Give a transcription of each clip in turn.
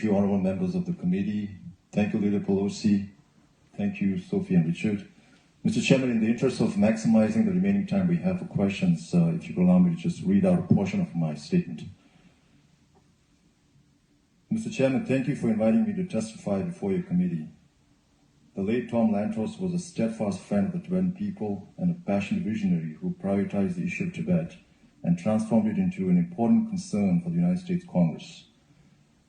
you, honorable members of the committee. Thank you, Leader Pelosi. Thank you, Sophie and Richard. Mr. Chairman, in the interest of maximizing the remaining time we have for questions, if you could allow me to just read out a portion of my statement. Mr. Chairman, thank you for inviting me to testify before your committee. The late Tom Lantos was a steadfast friend of the Tibetan people and a passionate visionary who prioritized the issue of Tibet and transformed it into an important concern for the United States Congress.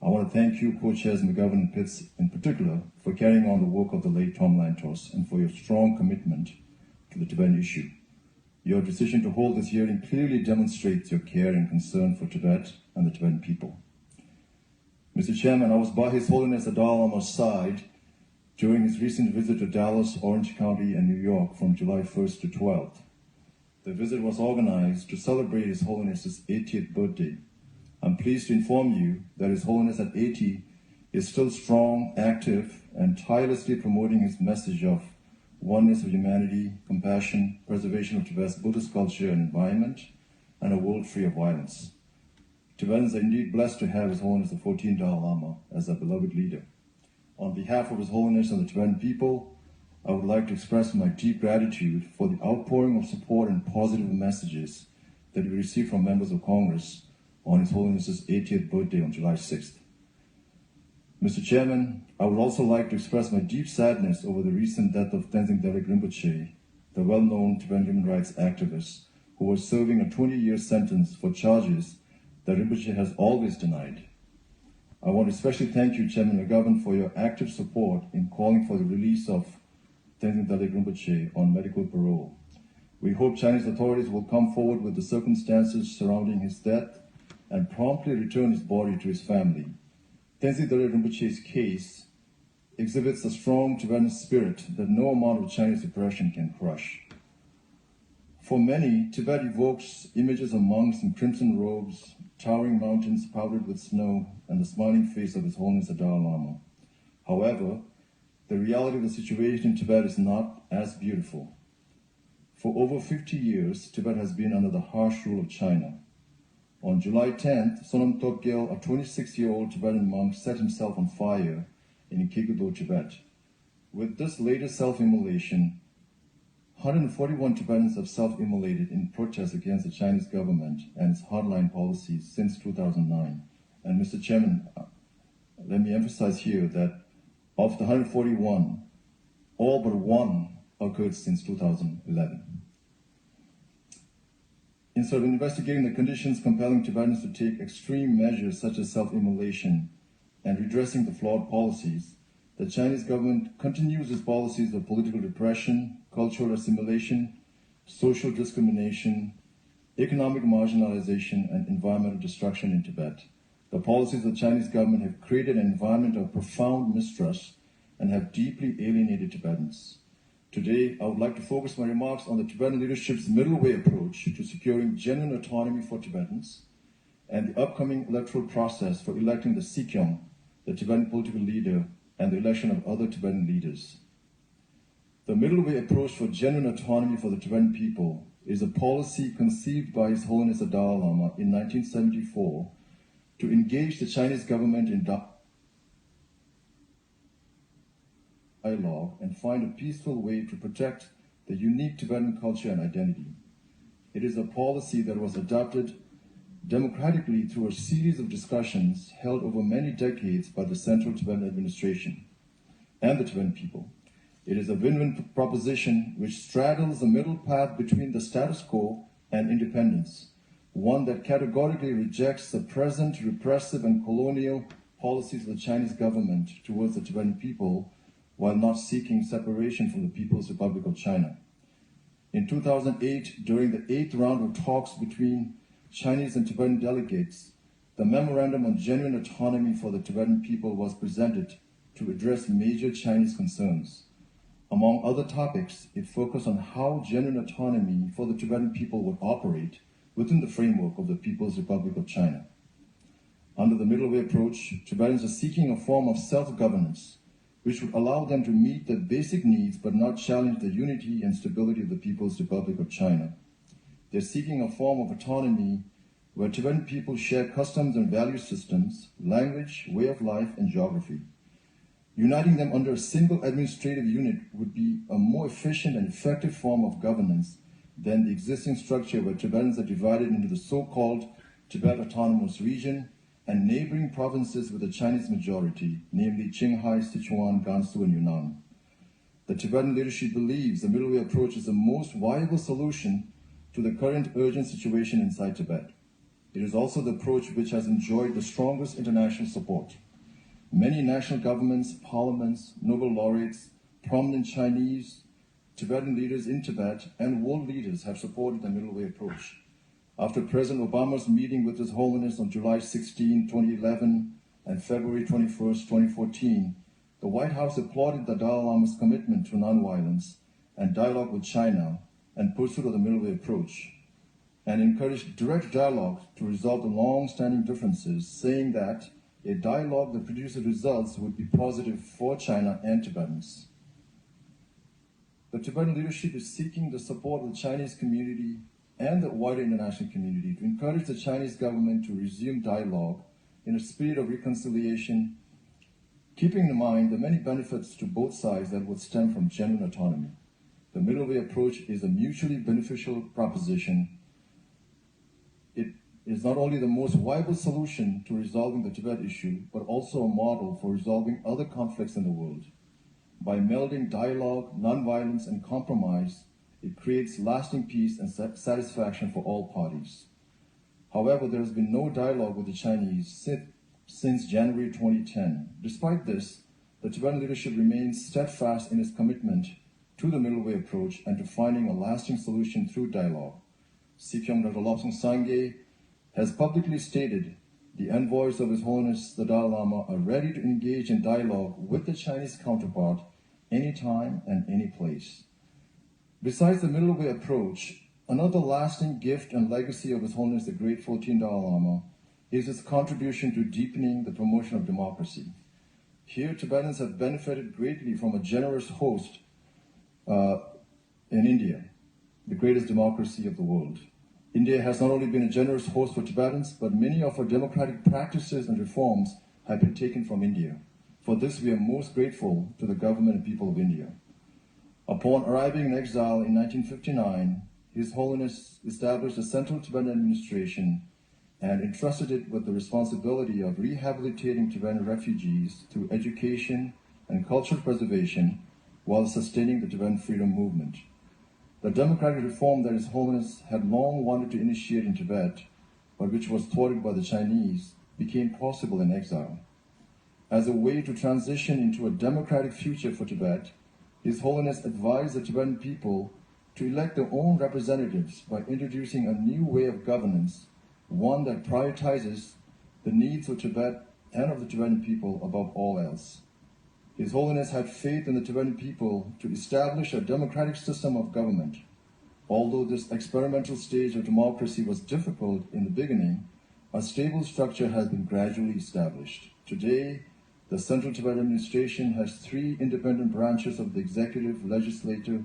I want to thank you, co-chairs McGovern and Pitts in particular, for carrying on the work of the late Tom Lantos and for your strong commitment to the Tibetan issue. Your decision to hold this hearing clearly demonstrates your care and concern for Tibet and the Tibetan people. Mr. Chairman, I was by His Holiness the Dalai Lama's side during his recent visit to Dallas, Orange County, and New York from July 1st to 12th. The visit was organized to celebrate His Holiness's 80th birthday. I'm pleased to inform you that His Holiness at 80 is still strong, active, and tirelessly promoting his message of oneness of humanity, compassion, preservation of Tibet's Buddhist culture and environment, and a world free of violence. Tibetans are indeed blessed to have His Holiness the 14th Dalai Lama as our beloved leader. On behalf of His Holiness and the Tibetan people, I would like to express my deep gratitude for the outpouring of support and positive messages that we received from members of Congress on His Holiness's 80th birthday on July 6th. Mr. Chairman, I would also like to express my deep sadness over the recent death of Tenzin Delek Rinpoche, the well-known Tibetan human rights activist who was serving a 20-year sentence for charges that Rinpoche has always denied. I want to especially thank you, Chairman McGovern, for your active support in calling for the release of Tenzin Delek Rinpoche on medical parole. We hope Chinese authorities will come forward with the circumstances surrounding his death and promptly return his body to his family. Tenzin Delek Rinpoche's case exhibits a strong Tibetan spirit that no amount of Chinese oppression can crush. For many, Tibet evokes images of monks in crimson robes, towering mountains powdered with snow, and the smiling face of His Holiness the Dalai Lama. However, the reality of the situation in Tibet is not as beautiful. For over 50 years, Tibet has been under the harsh rule of China. On July 10th, Sonam Tokgyal, a 26-year-old Tibetan monk, set himself on fire in Ikegyudo, Tibet. With this latest self-immolation, 141 Tibetans have self-immolated in protest against the Chinese government and its hardline policies since 2009. And Mr. Chairman, let me emphasize here that of the 141, all but one occurred since 2011. Instead of investigating the conditions compelling Tibetans to take extreme measures such as self-immolation and redressing the flawed policies, the Chinese government continues its policies of political repression, cultural assimilation, social discrimination, economic marginalization, and environmental destruction in Tibet. The policies of the Chinese government have created an environment of profound mistrust and have deeply alienated Tibetans. Today, I would like to focus my remarks on the Tibetan leadership's middle way approach to securing genuine autonomy for Tibetans and the upcoming electoral process for electing the Sikyong, the Tibetan political leader, and the election of other Tibetan leaders. The middle way approach for genuine autonomy for the Tibetan people is a policy conceived by His Holiness the Dalai Lama in 1974 to engage the Chinese government in dialogue and find a peaceful way to protect the unique Tibetan culture and identity. It is a policy that was adopted democratically through a series of discussions held over many decades by the Central Tibetan Administration and the Tibetan people. It is a win-win proposition which straddles the middle path between the status quo and independence, one that categorically rejects the present repressive and colonial policies of the Chinese government towards the Tibetan people while not seeking separation from the People's Republic of China. In 2008, during the 8th round of talks between Chinese and Tibetan delegates, the Memorandum on Genuine Autonomy for the Tibetan People was presented to address major Chinese concerns. Among other topics, it focused on how genuine autonomy for the Tibetan people would operate within the framework of the People's Republic of China. Under the middle way approach, Tibetans are seeking a form of self-governance which would allow them to meet their basic needs but not challenge the unity and stability of the People's Republic of China. They're seeking a form of autonomy where Tibetan people share customs and value systems, language, way of life, and geography. Uniting them under a single administrative unit would be a more efficient and effective form of governance than the existing structure where Tibetans are divided into the so-called Tibet Autonomous Region and neighboring provinces with a Chinese majority, namely Qinghai, Sichuan, Gansu, and Yunnan. The Tibetan leadership believes the middle way approach is the most viable solution to the current urgent situation inside Tibet. It is also the approach which has enjoyed the strongest international support. Many national governments, parliaments, Nobel laureates, prominent Chinese, Tibetan leaders in Tibet, and world leaders have supported the middle way approach. After President Obama's meeting with His Holiness on July 16, 2011 and February 21, 2014, the White House applauded the Dalai Lama's commitment to nonviolence and dialogue with China and pursuit of the middle way approach, and encouraged direct dialogue to resolve the long-standing differences, saying that a dialogue that produces results would be positive for China and Tibetans. The Tibetan leadership is seeking the support of the Chinese community and the wider international community to encourage the Chinese government to resume dialogue in a spirit of reconciliation, keeping in mind the many benefits to both sides that would stem from genuine autonomy. The middle way approach is a mutually beneficial proposition. It is not only the most viable solution to resolving the Tibet issue, but also a model for resolving other conflicts in the world. By melding dialogue, nonviolence, and compromise, it creates lasting peace and satisfaction for all parties. However, there has been no dialogue with the Chinese since January 2010. Despite this, the Tibetan leadership remains steadfast in its commitment to the middle way approach and to finding a lasting solution through dialogue. Sikyong Dr. Lobsang Sangye has publicly stated the envoys of His Holiness the Dalai Lama are ready to engage in dialogue with the Chinese counterpart anytime and any place. Besides the middle way approach, another lasting gift and legacy of His Holiness the Great 14th Dalai Lama is his contribution to deepening the promotion of democracy. Here, Tibetans have benefited greatly from a generous host in India, the greatest democracy of the world. India has not only been a generous host for Tibetans, but many of our democratic practices and reforms have been taken from India. For this, we are most grateful to the government and people of India. Upon arriving in exile in 1959, His Holiness established the Central Tibetan Administration and entrusted it with the responsibility of rehabilitating Tibetan refugees through education and cultural preservation while sustaining the Tibetan freedom movement. The democratic reform that His Holiness had long wanted to initiate in Tibet, but which was thwarted by the Chinese, became possible in exile. As a way to transition into a democratic future for Tibet, His Holiness advised the Tibetan people to elect their own representatives by introducing a new way of governance, one that prioritizes the needs of Tibet and of the Tibetan people above all else. His Holiness had faith in the Tibetan people to establish a democratic system of government. Although this experimental stage of democracy was difficult in the beginning, a stable structure has been gradually established. Today, the Central Tibetan Administration has 3 independent branches of the executive, legislature,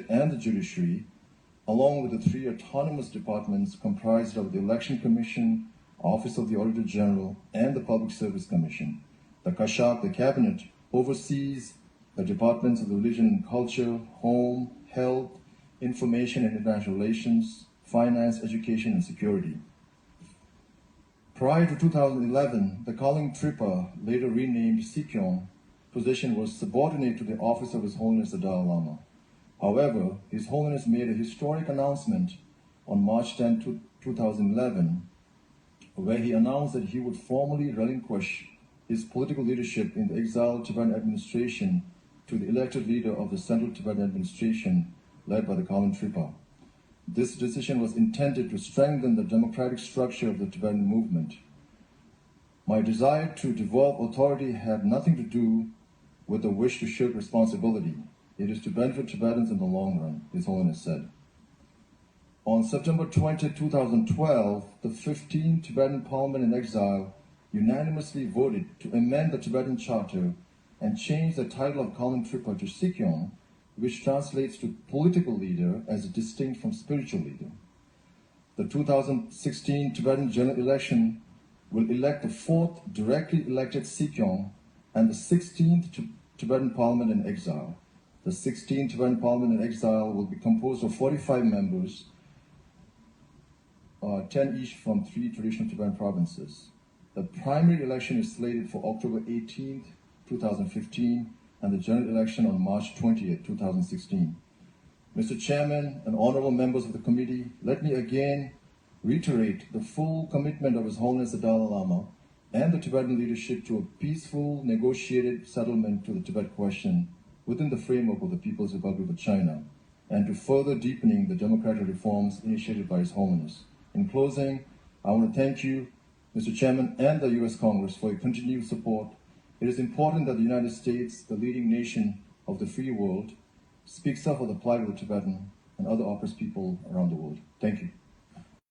and the judiciary, along with the 3 autonomous departments comprised of the Election Commission, Office of the Auditor General, and the Public Service Commission. The Kashak, the cabinet, oversees the departments of religion and culture, home, health, information and international relations, finance, education, and security. Prior to 2011, the Kaling Tripa, later renamed Sikyong, position was subordinate to the office of His Holiness the Dalai Lama. However, His Holiness made a historic announcement on March 10, 2011, where he announced that he would formally relinquish his political leadership in the exiled Tibetan administration to the elected leader of the Central Tibetan Administration, led by the Kaling Tripa. This decision was intended to strengthen the democratic structure of the Tibetan movement. My desire to devolve authority had nothing to do with the wish to shirk responsibility. It is to benefit Tibetans in the long run, His Holiness said. On September 20, 2012, the 15th Tibetan Parliament in exile unanimously voted to amend the Tibetan Charter and change the title of Kaling Tripa to Sikyong, which translates to political leader as distinct from spiritual leader. The 2016 Tibetan general election will elect the 4th directly elected Sikyong and the 16th Tibetan parliament in exile. The 16th Tibetan parliament in exile will be composed of 45 members, 10 each from 3 traditional Tibetan provinces. The primary election is slated for October 18th, 2015, and the general election on March 20th, 2016. Mr. Chairman and honorable members of the committee, let me again reiterate the full commitment of His Holiness the Dalai Lama and the Tibetan leadership to a peaceful, negotiated settlement to the Tibet question within the framework of the People's Republic of China, and to further deepening the democratic reforms initiated by His Holiness. In closing, I want to thank you, Mr. Chairman, and the U.S. Congress for your continued support. It is important that the United States, the leading nation of the free world, speaks up for the plight of the Tibetan and other oppressed people around the world. Thank you.